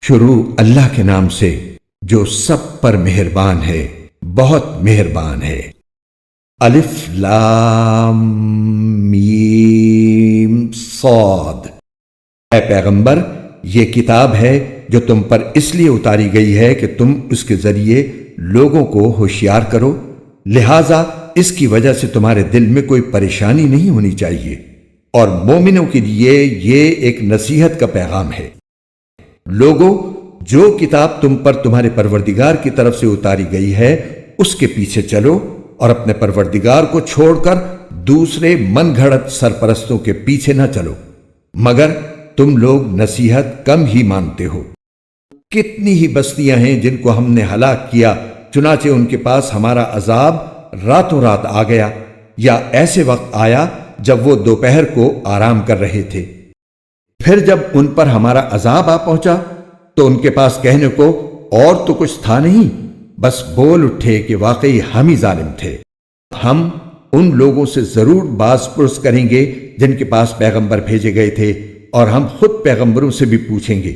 شروع اللہ کے نام سے جو سب پر مہربان ہے، بہت مہربان ہے۔ الف لام میم صاد۔ اے پیغمبر، یہ کتاب ہے جو تم پر اس لیے اتاری گئی ہے کہ تم اس کے ذریعے لوگوں کو ہوشیار کرو، لہذا اس کی وجہ سے تمہارے دل میں کوئی پریشانی نہیں ہونی چاہیے، اور مومنوں کے لیے یہ ایک نصیحت کا پیغام ہے۔ لوگوں، جو کتاب تم پر تمہارے پروردگار کی طرف سے اتاری گئی ہے اس کے پیچھے چلو، اور اپنے پروردگار کو چھوڑ کر دوسرے من گھڑت سرپرستوں کے پیچھے نہ چلو، مگر تم لوگ نصیحت کم ہی مانتے ہو۔ کتنی ہی بستیاں ہیں جن کو ہم نے ہلاک کیا، چنانچہ ان کے پاس ہمارا عذاب راتوں رات آ گیا، یا ایسے وقت آیا جب وہ دوپہر کو آرام کر رہے تھے۔ پھر جب ان پر ہمارا عذاب آ پہنچا تو ان کے پاس کہنے کو اور تو کچھ تھا نہیں، بس بول اٹھے کہ واقعی ہم ہی ظالم تھے۔ ہم ان لوگوں سے ضرور باز پرس کریں گے جن کے پاس پیغمبر بھیجے گئے تھے، اور ہم خود پیغمبروں سے بھی پوچھیں گے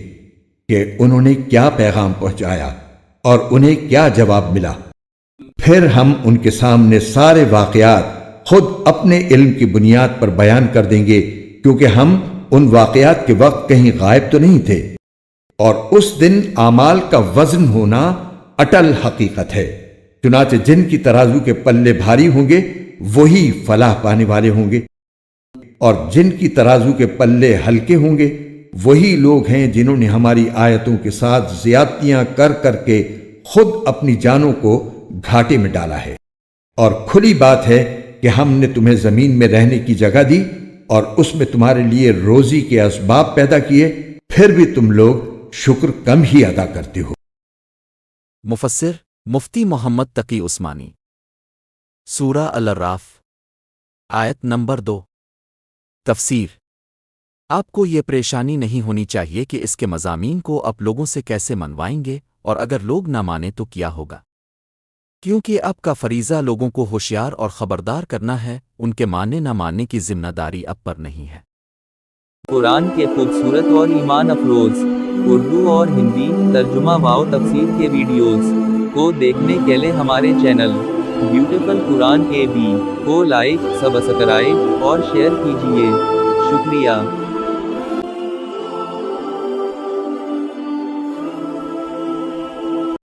کہ انہوں نے کیا پیغام پہنچایا اور انہیں کیا جواب ملا۔ پھر ہم ان کے سامنے سارے واقعات خود اپنے علم کی بنیاد پر بیان کر دیں گے، کیونکہ ہم ان واقعات کے وقت کہیں غائب تو نہیں تھے، اور اس دن اعمال کا وزن ہونا اٹل حقیقت ہے۔ چنانچہ جن کی ترازو کے پلے بھاری ہوں گے وہی فلاح پانے والے ہوں گے، اور جن کی ترازو کے پلے ہلکے ہوں گے وہی لوگ ہیں جنہوں نے ہماری آیتوں کے ساتھ زیادتیاں کر کر کے خود اپنی جانوں کو گھاٹے میں ڈالا ہے۔ اور کھلی بات ہے کہ ہم نے تمہیں زمین میں رہنے کی جگہ دی اور اس میں تمہارے لیے روزی کے اسباب پیدا کیے، پھر بھی تم لوگ شکر کم ہی ادا کرتے ہو۔ مفسر مفتی محمد تقی عثمانی۔ سورہ الاعراف، آیت نمبر 2۔ تفسیر۔ آپ کو یہ پریشانی نہیں ہونی چاہیے کہ اس کے مضامین کو آپ لوگوں سے کیسے منوائیں گے، اور اگر لوگ نہ مانیں تو کیا ہوگا، کیونکہ آپ کا فریضہ لوگوں کو ہوشیار اور خبردار کرنا ہے، ان کے ماننے نہ ماننے کی ذمہ داری اب پر نہیں ہے۔ قرآن کے خوبصورت اور ایمان افروز اردو اور ہندی ترجمہ و تفسیر کے ویڈیوز کو دیکھنے کے لیے ہمارے چینل بیوٹیفل قرآن کے بھی کو لائک، سبسکرائب اور شیئر کیجیے۔ شکریہ۔